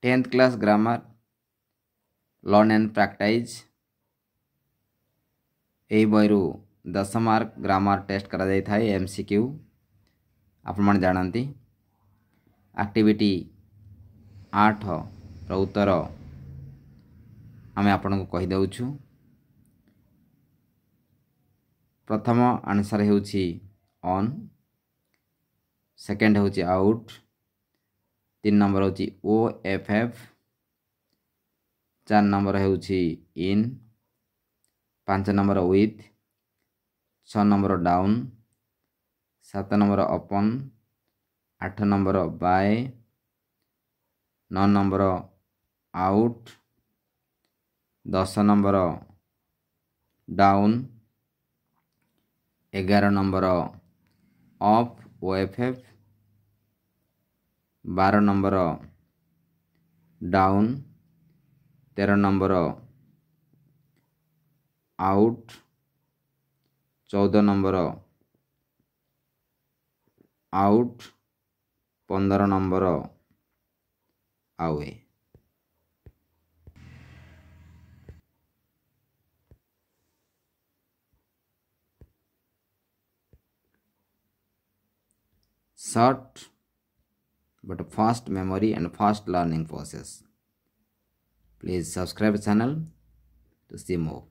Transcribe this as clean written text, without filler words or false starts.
10th class grammar learn and practice यही बहिरू 10 mark grammar test करा जाई थाए एमसीक्यू आपण मन जानती। एक्टिविटी 8 रो उत्तर आमे आपण को कहि दउछु। प्रथम आंसर हेउछि ऑन, सेकंड हेउछि आउट, 3 नंबर हेउछि ओ एफ एफ, 4 नंबर हेउछि in, 5 number with, 6 number down, 7 number upon, 8 number by, 9 number out, 10 number down, 11 number off O F F, 12 number down, 13 number out, 14 number out, 15 number आवे। Short but fast memory and fast learning process. Please subscribe channel to see more.